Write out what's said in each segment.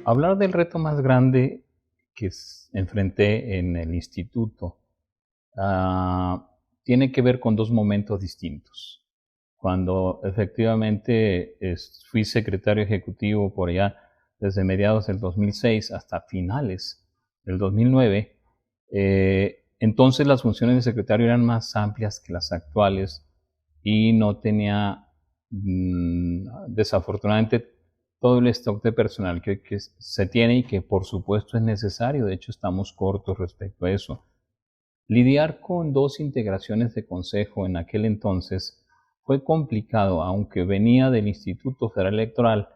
Hablar del reto más grande que enfrenté en el instituto tiene que ver con dos momentos distintos. Cuando efectivamente fui secretario ejecutivo por allá desde mediados del 2006 hasta finales del 2009, entonces las funciones de secretario eran más amplias que las actuales y no tenía, desafortunadamente, todo el stock de personal que se tiene y que por supuesto es necesario. De hecho, estamos cortos respecto a eso. Lidiar con dos integraciones de consejo en aquel entonces fue complicado, aunque venía del Instituto Federal Electoral.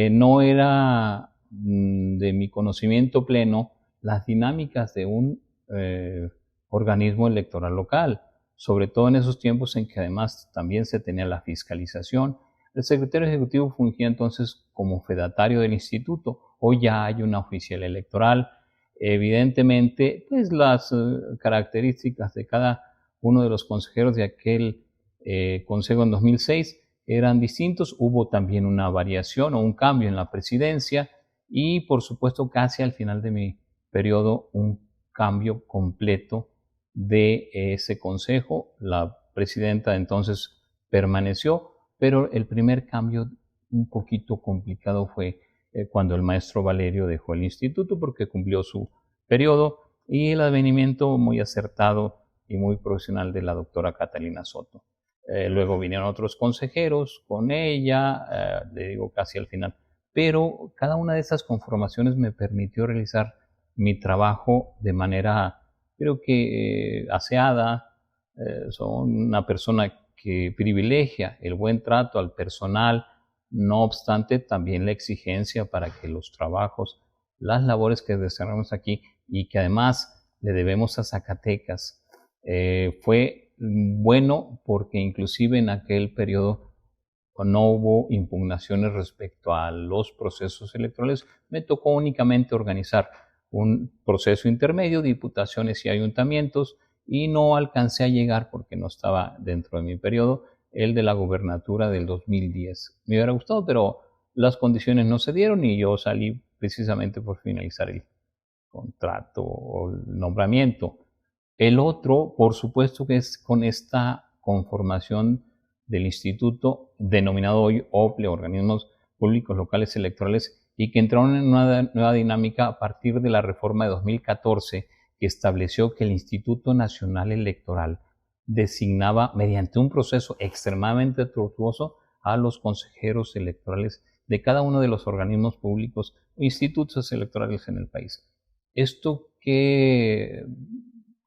No era de mi conocimiento pleno las dinámicas de un organismo electoral local, sobre todo en esos tiempos en que además también se tenía la fiscalización. El secretario ejecutivo fungía entonces como fedatario del instituto. Hoy ya hay una oficial electoral. Evidentemente, pues las características de cada uno de los consejeros de aquel consejo en 2006 eran distintos. Hubo también una variación o un cambio en la presidencia y, por supuesto, casi al final de mi periodo, un cambio completo de ese consejo. La presidenta entonces permaneció, pero el primer cambio un poquito complicado fue cuando el maestro Valerio dejó el instituto porque cumplió su periodo, y el advenimiento muy acertado y muy profesional de la doctora Catalina Soto. Luego vinieron otros consejeros con ella, le digo casi al final, pero cada una de esas conformaciones me permitió realizar mi trabajo de manera, creo que aseada. Soy una persona que privilegia el buen trato al personal, no obstante también la exigencia para que los trabajos, las labores que desarrollamos aquí y que además le debemos a Zacatecas, fue bueno porque inclusive en aquel periodo no hubo impugnaciones respecto a los procesos electorales. Me tocó únicamente organizar un proceso intermedio, diputaciones y ayuntamientos, y no alcancé a llegar porque no estaba dentro de mi periodo el de la gobernatura del 2010. Me hubiera gustado, pero las condiciones no se dieron y yo salí precisamente por finalizar el contrato o el nombramiento. El otro, por supuesto, que es con esta conformación del instituto, denominado hoy OPLE, Organismos Públicos Locales Electorales, y que entraron en una nueva dinámica a partir de la reforma de 2014, que estableció que el Instituto Nacional Electoral designaba mediante un proceso extremadamente tortuoso a los consejeros electorales de cada uno de los organismos públicos o institutos electorales en el país. Esto que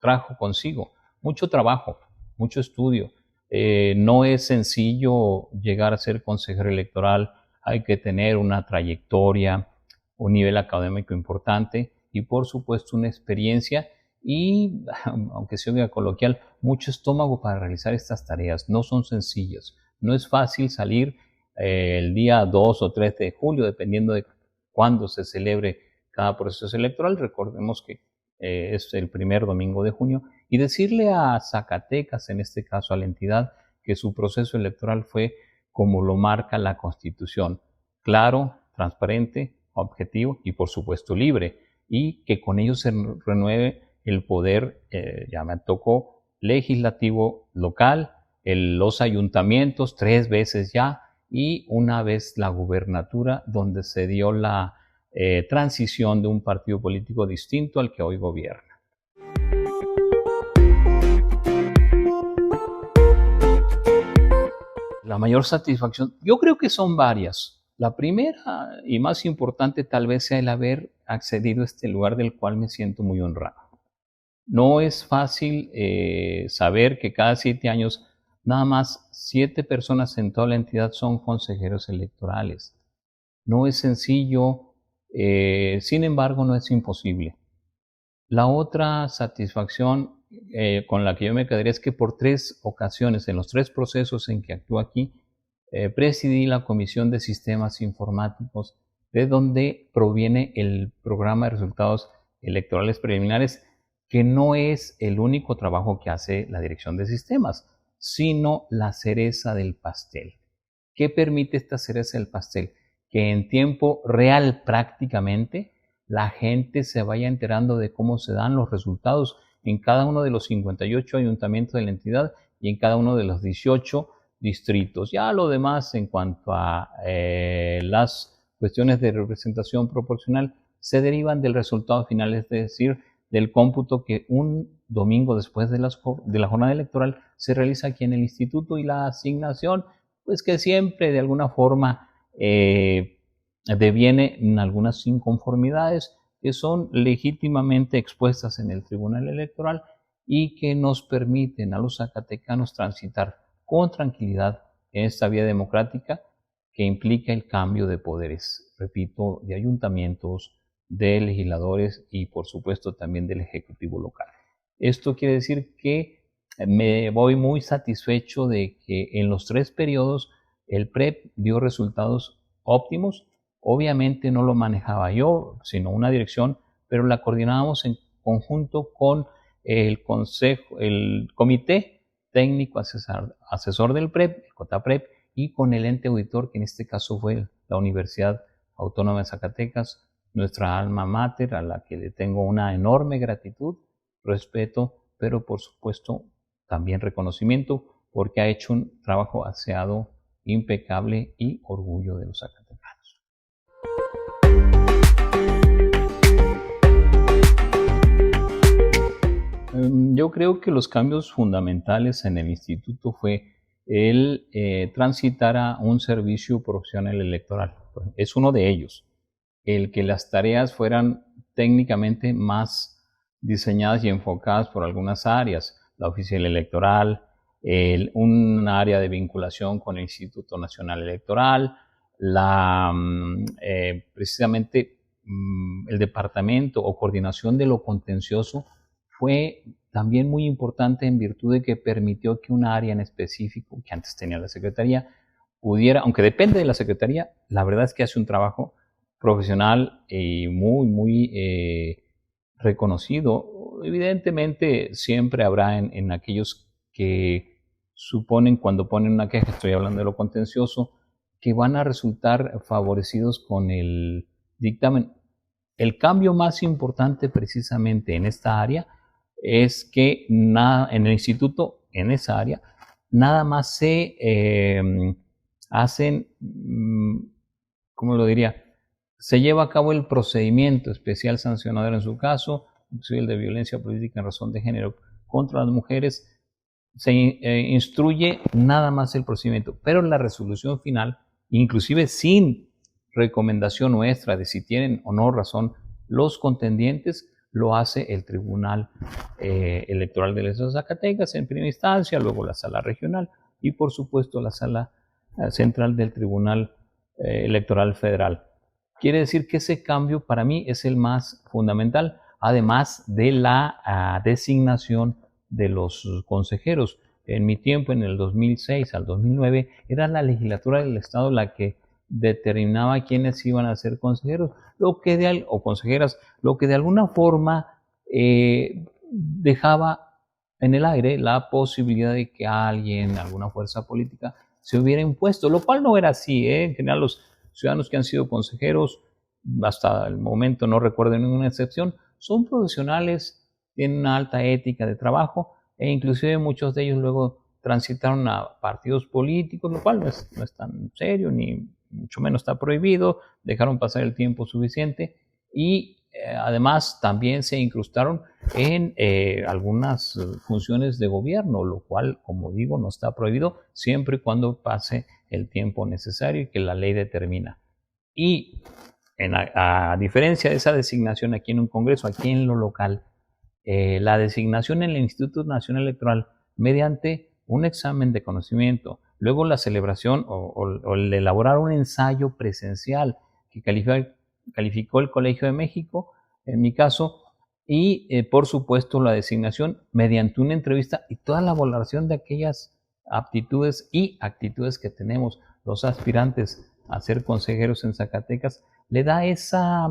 trajo consigo mucho trabajo, mucho estudio. No es sencillo llegar a ser consejero electoral. Hay que tener una trayectoria, un nivel académico importante y, por supuesto, una experiencia y, aunque se oiga coloquial, mucho estómago para realizar estas tareas. No son sencillas. No es fácil salir el día 2 o 3 de julio, dependiendo de cuándo se celebre cada proceso electoral. Recordemos que es el primer domingo de junio, y decirle a Zacatecas, en este caso a la entidad, que su proceso electoral fue como lo marca la Constitución: claro, transparente, objetivo y por supuesto libre, y que con ello se renueve el poder, ya me tocó, legislativo local, los ayuntamientos 3 veces ya, y una vez la gubernatura, donde se dio la transición de un partido político distinto al que hoy gobierna. La mayor satisfacción, yo creo que son varias. La primera y más importante tal vez sea el haber accedido a este lugar, del cual me siento muy honrado. No es fácil saber que cada 7 años nada más 7 personas en toda la entidad son consejeros electorales. No es sencillo, sin embargo no es imposible. La otra satisfacción con la que yo me quedaría es que por 3 ocasiones, en los 3 procesos en que actúo aquí, presidí la Comisión de Sistemas Informáticos, de donde proviene el programa de resultados electorales preliminares, que no es el único trabajo que hace la Dirección de Sistemas, sino la cereza del pastel. ¿Qué permite esta cereza del pastel? que en tiempo real prácticamente la gente se vaya enterando de cómo se dan los resultados en cada uno de los 58 ayuntamientos de la entidad y en cada uno de los 18 distritos. Ya lo demás en cuanto a las cuestiones de representación proporcional se derivan del resultado final, es decir, del cómputo que un domingo después de la jornada electoral se realiza aquí en el instituto, y la asignación, pues que siempre de alguna forma deviene en algunas inconformidades que son legítimamente expuestas en el Tribunal Electoral y que nos permiten a los zacatecanos transitar con tranquilidad en esta vía democrática que implica el cambio de poderes, repito, de ayuntamientos, de legisladores y por supuesto también del Ejecutivo local. Esto quiere decir que me voy muy satisfecho de que en los 3 periodos el PREP dio resultados óptimos. Obviamente no lo manejaba yo, sino una dirección, pero la coordinábamos en conjunto con el consejo, el comité técnico asesor del PREP, el COTAPREP, y con el ente auditor, que en este caso fue la Universidad Autónoma de Zacatecas, nuestra alma mater, a la que le tengo una enorme gratitud, respeto, pero por supuesto también reconocimiento, porque ha hecho un trabajo aseado, impecable y orgullo de los zacatecanos. Yo creo que los cambios fundamentales en el instituto fue el transitar a un servicio profesional electoral. Es uno de ellos. El que las tareas fueran técnicamente más diseñadas y enfocadas por algunas áreas, la oficial electoral, un área de vinculación con el Instituto Nacional Electoral, precisamente el departamento o coordinación de lo contencioso fue también muy importante en virtud de que permitió que una área en específico, que antes tenía la Secretaría, pudiera, aunque depende de la Secretaría, la verdad es que hace un trabajo profesional y muy reconocido. Evidentemente siempre habrá en aquellos que suponen cuando ponen una queja, estoy hablando de lo contencioso, que van a resultar favorecidos con el dictamen. El cambio más importante precisamente en esta área es que en el instituto, en esa área, nada más se hacen, ¿cómo lo diría? Se lleva a cabo el procedimiento especial sancionador en su caso, inclusive el de violencia política en razón de género contra las mujeres. Se instruye nada más el procedimiento, pero la resolución final, inclusive sin recomendación nuestra de si tienen o no razón los contendientes, lo hace el Tribunal Electoral del Estado de Zacatecas en primera instancia, luego la Sala Regional y por supuesto la Sala Central del Tribunal Electoral Federal. Quiere decir que ese cambio para mí es el más fundamental, además de la designación de los consejeros. En mi tiempo, en el 2006 al 2009, era la legislatura del Estado la que determinaba quiénes iban a ser consejeros o consejeras, lo que de alguna forma dejaba en el aire la posibilidad de que alguien, alguna fuerza política, se hubiera impuesto, lo cual no era así. En general, los ciudadanos que han sido consejeros, hasta el momento no recuerdo ninguna excepción, son profesionales, tienen una alta ética de trabajo e inclusive muchos de ellos luego transitaron a partidos políticos, lo cual no es tan serio ni mucho menos está prohibido, dejaron pasar el tiempo suficiente y además también se incrustaron en algunas funciones de gobierno, lo cual, como digo, no está prohibido siempre y cuando pase el tiempo necesario y que la ley determina. Y a diferencia de esa designación aquí en un congreso, aquí en lo local, la designación en el Instituto Nacional Electoral mediante un examen de conocimiento, luego la celebración o el elaborar un ensayo presencial que calificó el Colegio de México, en mi caso, y por supuesto la designación mediante una entrevista y toda la valoración de aquellas aptitudes y actitudes que tenemos los aspirantes a ser consejeros en Zacatecas, le da esa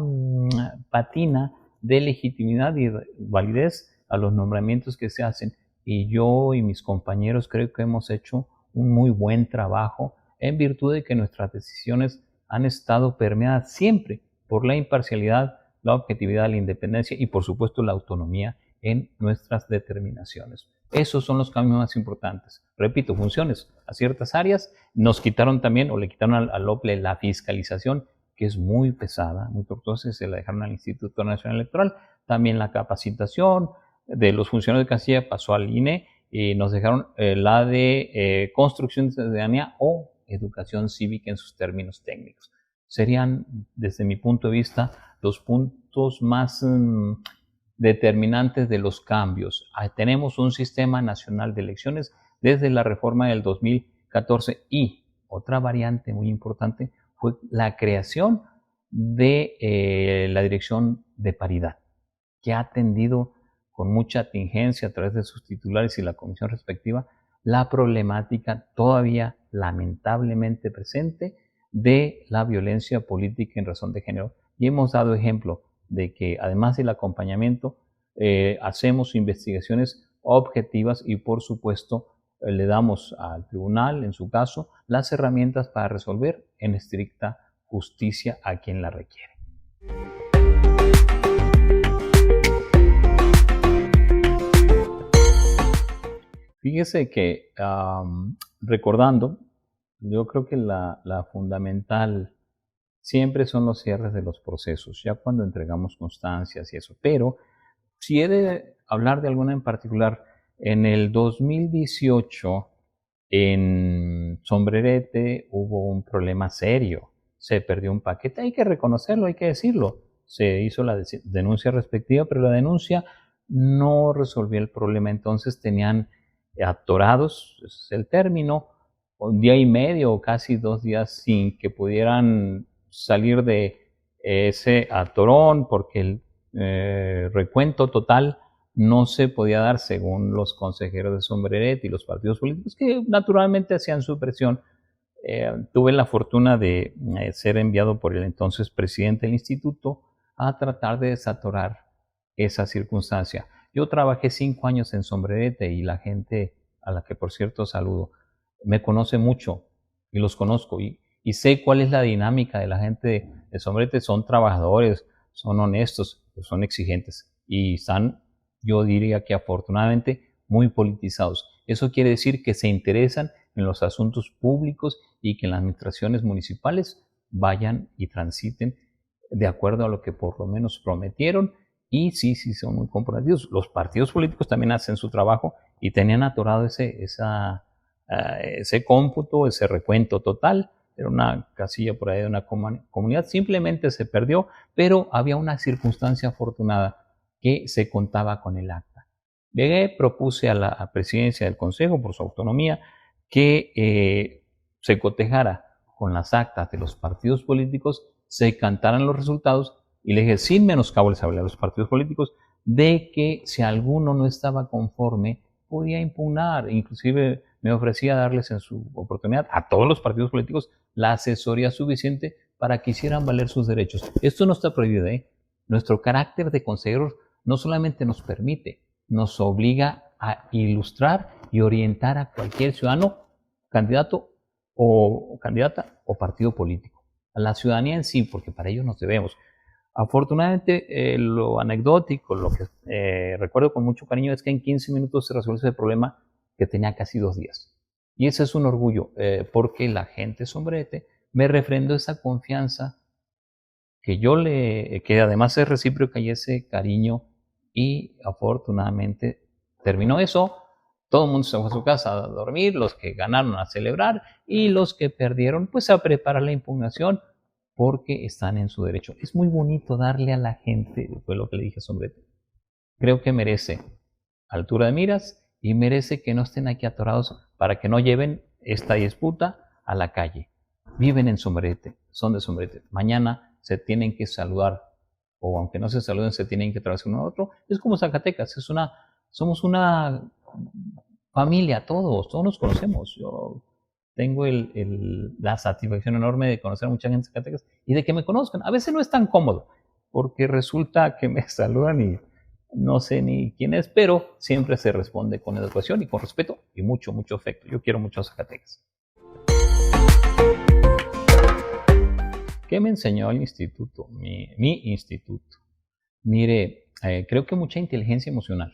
patina de legitimidad y validez a los nombramientos que se hacen. Y yo y mis compañeros creo que hemos hecho un muy buen trabajo en virtud de que nuestras decisiones han estado permeadas siempre por la imparcialidad, la objetividad, la independencia y por supuesto la autonomía en nuestras determinaciones. Esos son los cambios más importantes. Repito, funciones a ciertas áreas. Nos quitaron también, o le quitaron al OPLE la fiscalización, que es muy pesada, muy tortuosa, se la dejaron al Instituto Nacional Electoral. También la capacitación de los funcionarios de Cancillería pasó al INE y nos dejaron la de construcción de ciudadanía o educación cívica en sus términos técnicos. Serían, desde mi punto de vista, los puntos más determinantes de los cambios. Tenemos un sistema nacional de elecciones desde la reforma del 2014 y otra variante muy importante fue la creación de la Dirección de Paridad, que ha atendido con mucha tingencia a través de sus titulares y la comisión respectiva la problemática todavía lamentablemente presente de la violencia política en razón de género. Y hemos dado ejemplo de que además del acompañamiento hacemos investigaciones objetivas y por supuesto le damos al tribunal, en su caso, las herramientas para resolver en estricta justicia a quien la requiere. Fíjese que recordando, yo creo que la fundamental siempre son los cierres de los procesos, ya cuando entregamos constancias y eso. Pero si he de hablar de alguna en particular, en el 2018 en Sombrerete hubo un problema serio. Se perdió un paquete, hay que reconocerlo, hay que decirlo. Se hizo la denuncia respectiva, pero la denuncia no resolvió el problema. Entonces tenían atorados, ese es el término, un día y medio o casi 2 días sin que pudieran salir de ese atorón porque el recuento total no se podía dar según los consejeros de Sombrerete y los partidos políticos que naturalmente hacían su presión. Tuve la fortuna de ser enviado por el entonces presidente del instituto a tratar de desatorar esa circunstancia. Yo trabajé 5 años en Sombrerete y la gente a la que por cierto saludo me conoce mucho y los conozco y sé cuál es la dinámica de la gente de Sombrerete. Son trabajadores, son honestos, son exigentes y están, yo diría que afortunadamente, muy politizados. Eso quiere decir que se interesan en los asuntos públicos y que en las administraciones municipales vayan y transiten de acuerdo a lo que por lo menos prometieron y sí son muy comprometidos. Los partidos políticos también hacen su trabajo y tenían atorado ese cómputo, ese recuento total. Era una casilla por ahí de una comunidad, simplemente se perdió, pero había una circunstancia afortunada que se contaba con el acta. Llegué, propuse a la presidencia del consejo, por su autonomía, que se cotejara con las actas de los partidos políticos, se cantaran los resultados y le dije, sin menoscabo les hablé a los partidos políticos, de que si alguno no estaba conforme, podía impugnar. Inclusive me ofrecía darles en su oportunidad a todos los partidos políticos la asesoría suficiente para que hicieran valer sus derechos. Esto no está prohibido, ¿eh? Nuestro carácter de consejeros no solamente nos permite, nos obliga a ilustrar y orientar a cualquier ciudadano, candidato o candidata o partido político. A la ciudadanía en sí, porque para ello nos debemos. Afortunadamente, lo anecdótico, lo que recuerdo con mucho cariño es que en 15 minutos se resolvió ese problema que tenía casi 2 días. Y ese es un orgullo, porque la gente Sombrerete me refrendó esa confianza que además es recíproca y ese cariño, y afortunadamente terminó eso. Todo el mundo se fue a su casa a dormir, los que ganaron a celebrar y los que perdieron pues a preparar la impugnación porque están en su derecho. Es muy bonito darle a la gente, fue lo que le dije a Sombrerete. Creo que merece altura de miras y merece que no estén aquí atorados para que no lleven esta disputa a la calle. Viven en Sombrerete, son de Sombrerete. Mañana se tienen que saludar, o aunque no se saluden, se tienen que traerse uno a otro. Es como Zacatecas, somos una familia, todos nos conocemos. Yo tengo la satisfacción enorme de conocer a mucha gente en Zacatecas y de que me conozcan. A veces no es tan cómodo, porque resulta que me saludan y no sé ni quién es, pero siempre se responde con educación y con respeto y mucho afecto. Yo quiero mucho a Zacatecas. ¿Qué me enseñó el instituto? Mi instituto. Mire, creo que mucha inteligencia emocional.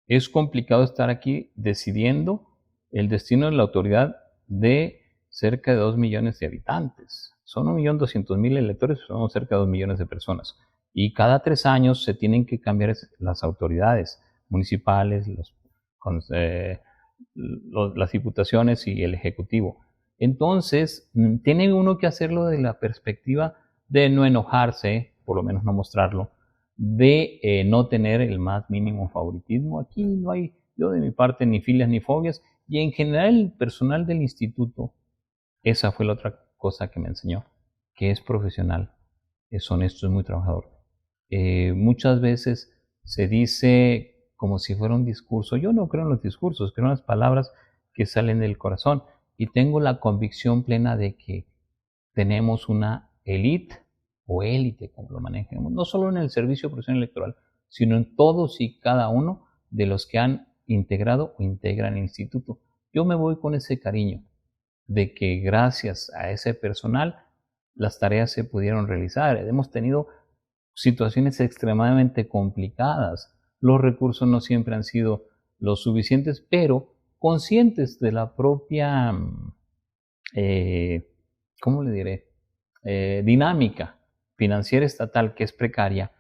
Es complicado estar aquí decidiendo el destino de la autoridad de cerca de 2 millones de habitantes. Son 1.200.000 electores, son cerca de 2 millones de personas. Y cada 3 años se tienen que cambiar las autoridades municipales, las diputaciones y el ejecutivo. Entonces, tiene uno que hacerlo de la perspectiva de no enojarse, por lo menos no mostrarlo, de no tener el más mínimo favoritismo. Aquí no hay, yo de mi parte, ni filias ni fobias, y en general el personal del instituto, esa fue la otra cosa que me enseñó, que es profesional, es honesto, es muy trabajador. Muchas veces se dice como si fuera un discurso. Yo no creo en los discursos, creo en las palabras que salen del corazón, y tengo la convicción plena de que tenemos una élite o élite, como lo manejemos, no solo en el servicio profesional electoral, sino en todos y cada uno de los que han integrado o integran el instituto. Yo me voy con ese cariño de que gracias a ese personal las tareas se pudieron realizar. Hemos tenido situaciones extremadamente complicadas. Los recursos no siempre han sido los suficientes, pero conscientes de la propia, ¿cómo le diré? Dinámica financiera estatal, que es precaria,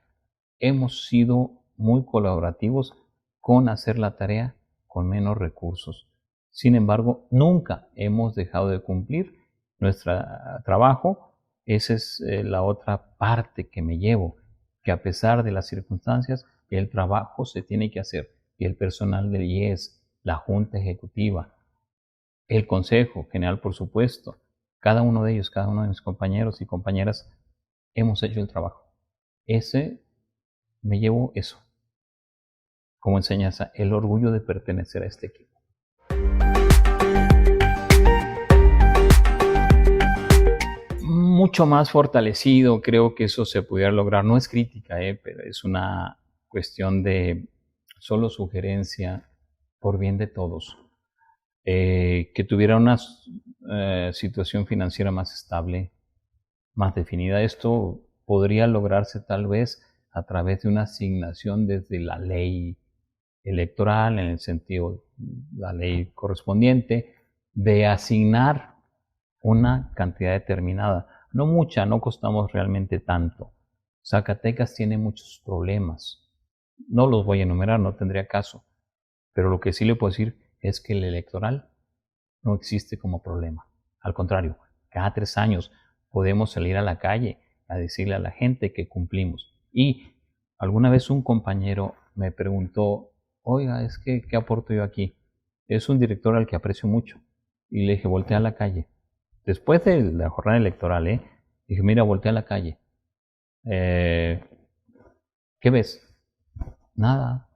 hemos sido muy colaborativos con hacer la tarea con menos recursos. Sin embargo, nunca hemos dejado de cumplir nuestro trabajo. Esa es la otra parte que me llevo, que a pesar de las circunstancias, el trabajo se tiene que hacer. Y el personal del IES, la Junta Ejecutiva, el Consejo General, por supuesto, cada uno de ellos, cada uno de mis compañeros y compañeras, hemos hecho el trabajo. Me llevo eso como enseñanza, el orgullo de pertenecer a este equipo. Mucho más fortalecido, creo que eso se pudiera lograr. No es crítica, pero es una cuestión de solo sugerencia por bien de todos. Que tuviera una situación financiera más estable, más definida. Esto podría lograrse tal vez a través de una asignación desde la ley electoral, en el sentido, la ley correspondiente, de asignar una cantidad determinada. No mucha, no costamos realmente tanto. Zacatecas tiene muchos problemas. No los voy a enumerar, no tendría caso. Pero lo que sí le puedo decir es que el electoral no existe como problema. Al contrario, cada 3 años podemos salir a la calle a decirle a la gente que cumplimos. Y alguna vez un compañero me preguntó, oiga, es que, ¿qué aporto yo aquí? Es un director al que aprecio mucho. Y le dije, voltea a la calle. Después de la jornada electoral, dije, mira, voltea a la calle. ¿Qué ves? Nada.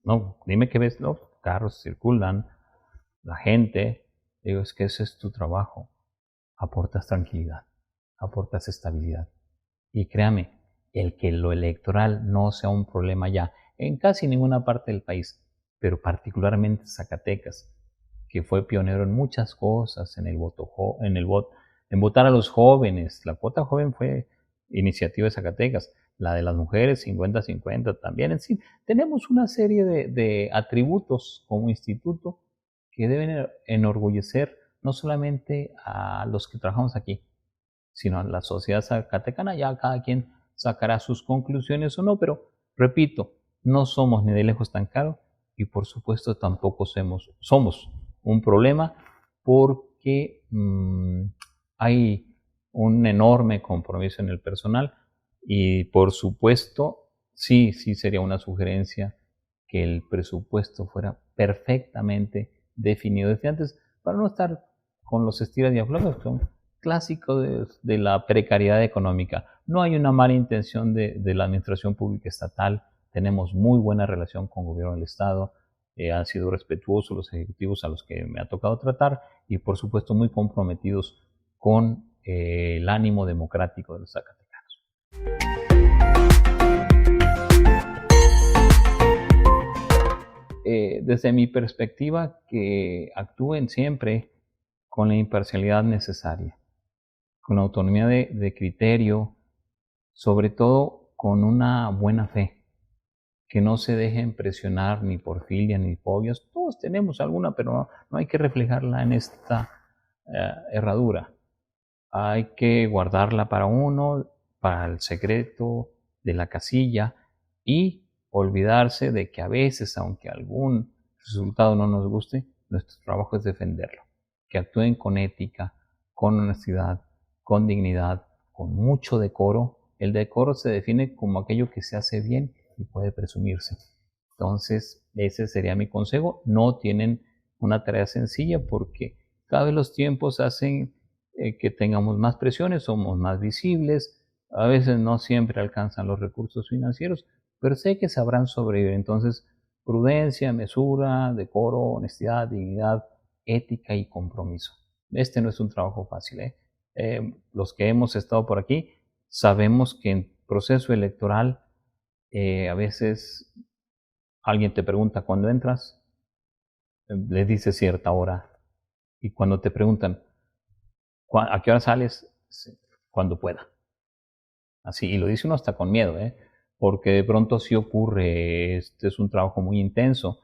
No, dime qué ves. Los carros circulan, la gente. Digo, es que ese es tu trabajo. Aportas tranquilidad, aportas estabilidad. Y créame, el que lo electoral no sea un problema ya en casi ninguna parte del país, pero particularmente Zacatecas, que fue pionero en muchas cosas, en en votar a los jóvenes. La cuota joven fue iniciativa de Zacatecas, la de las mujeres 50-50 también. En sí, tenemos una serie de atributos como instituto que deben enorgullecer no solamente a los que trabajamos aquí, sino a la sociedad zacatecana. Ya cada quien sacará sus conclusiones o no, pero repito, no somos ni de lejos tan caros y por supuesto tampoco somos un problema, porque hay un enorme compromiso en el personal y por supuesto sí sería una sugerencia que el presupuesto fuera perfectamente definido desde antes para no estar con los estiras y aflojas, que son clásicos de la precariedad económica. No hay una mala intención de la administración pública estatal, tenemos muy buena relación con el gobierno del estado, han sido respetuosos los ejecutivos a los que me ha tocado tratar y por supuesto muy comprometidos con el ánimo democrático de los zacatecanos. Desde mi perspectiva, que actúen siempre con la imparcialidad necesaria, con autonomía de criterio, sobre todo con una buena fe, que no se dejen presionar ni por filia ni fobias. Todos tenemos alguna, pero no hay que reflejarla en esta herradura. Hay que guardarla para uno, para el secreto de la casilla, y olvidarse de que a veces, aunque algún resultado no nos guste, nuestro trabajo es defenderlo. Que actúen con ética, con honestidad, con dignidad, con mucho decoro. El decoro se define como aquello que se hace bien y puede presumirse. Entonces, ese sería mi consejo. No tienen una tarea sencilla porque cada vez los tiempos hacen que tengamos más presiones, somos más visibles, a veces no siempre alcanzan los recursos financieros, pero sé que sabrán sobrevivir. Entonces, prudencia, mesura, decoro, honestidad, dignidad, ética y compromiso. Este no es un trabajo fácil. Los que hemos estado por aquí sabemos que en proceso electoral a veces alguien te pregunta cuándo entras, le dices cierta hora, y cuando te preguntan ¿a qué hora sales? Cuando pueda. Así, y lo dice uno hasta con miedo, porque de pronto sí ocurre. Este es un trabajo muy intenso.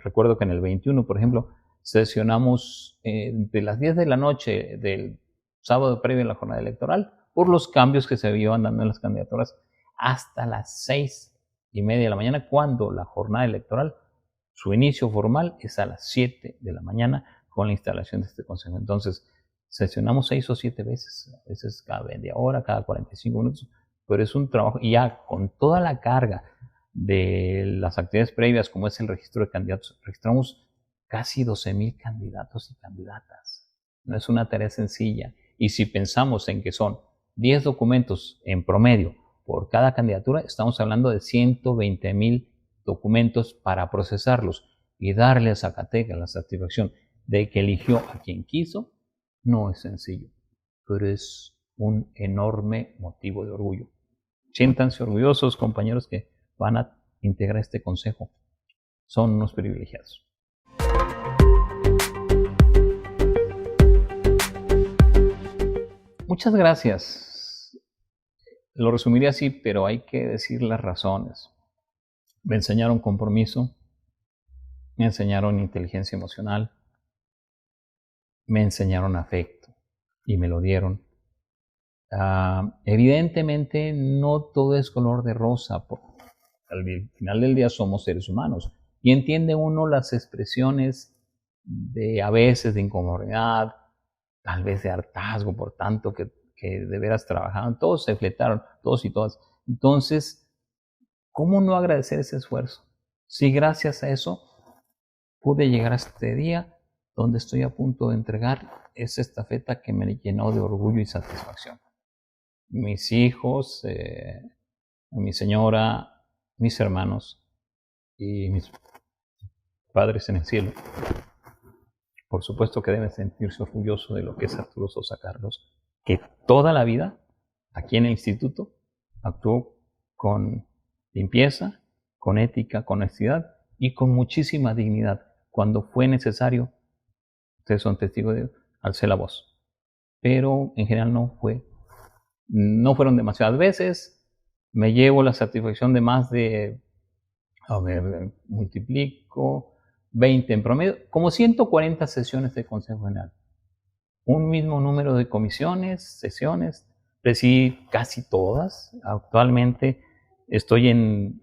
Recuerdo que en el 21, por ejemplo, sesionamos de las 10 de la noche del sábado previo a la jornada electoral, por los cambios que se iban dando en las candidaturas, hasta las 6:30 de la mañana, cuando la jornada electoral, su inicio formal es a las 7 de la mañana, con la instalación de este consejo. Entonces, sesionamos 6 o 7 veces, a veces cada media hora, cada 45 minutos, pero es un trabajo, y ya con toda la carga de las actividades previas, como es el registro de candidatos, registramos casi 12,000 candidatos y candidatas. No es una tarea sencilla, y si pensamos en que son 10 documentos en promedio por cada candidatura, estamos hablando de 120,000 documentos para procesarlos y darle a Zacatecas la satisfacción de que eligió a quien quiso. No es sencillo, pero es un enorme motivo de orgullo. Siéntanse orgullosos, compañeros, que van a integrar este consejo. Son unos privilegiados. Muchas gracias. Lo resumiría así, pero hay que decir las razones. Me enseñaron compromiso, me enseñaron inteligencia emocional, me enseñaron afecto y me lo dieron. Evidentemente no todo es color de rosa, porque al final del día somos seres humanos y entiende uno las expresiones de a veces de incomodidad, tal vez de hartazgo por tanto que de veras trabajaban, todos se fletaron, todos y todas. Entonces, ¿cómo no agradecer ese esfuerzo? Si gracias a eso pude llegar a este día donde estoy a punto de entregar esa estafeta que me llenó de orgullo y satisfacción. Mis hijos, mi señora, mis hermanos y mis padres en el cielo, por supuesto que deben sentirse orgullosos de lo que es Arturo Sosa Carlos, que toda la vida aquí en el instituto actuó con limpieza, con ética, con honestidad y con muchísima dignidad. Cuando fue necesario, ustedes son testigos de ello, alcé la voz. Pero en general no fueron demasiadas veces. Me llevo la satisfacción de más de, multiplico, 20 en promedio, como 140 sesiones de Consejo General. Un mismo número de comisiones, sesiones, presidí casi todas. Actualmente estoy en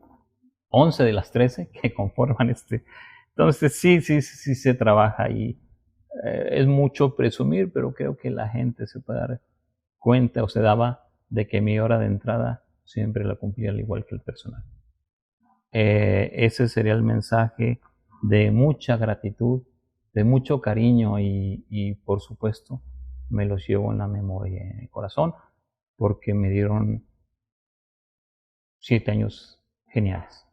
11 de las 13 que conforman este. Entonces sí se trabaja y es mucho presumir, pero creo que la gente se puede dar cuenta o se daba de que mi hora de entrada siempre la cumplía al igual que el personal. Ese sería el mensaje de mucha gratitud, de mucho cariño y por supuesto me los llevo en la memoria y en el corazón porque me dieron 7 años geniales.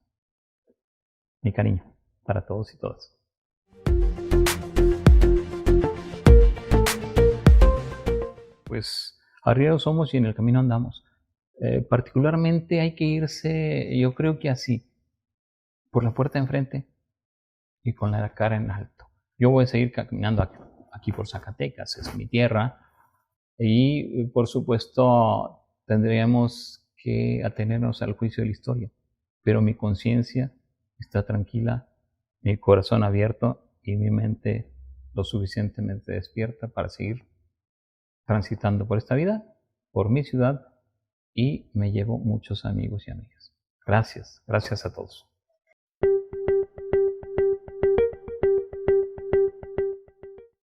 Mi cariño para todos y todas. Pues arrieros somos y en el camino andamos. Particularmente hay que irse, yo creo que así, por la puerta de enfrente y con la cara en alto. Yo voy a seguir caminando aquí por Zacatecas, es mi tierra, Y por supuesto tendríamos que atenernos al juicio de la historia, pero mi conciencia está tranquila, mi corazón abierto y mi mente lo suficientemente despierta para seguir transitando por esta vida, por mi ciudad, y me llevo muchos amigos y amigas. Gracias, gracias a todos.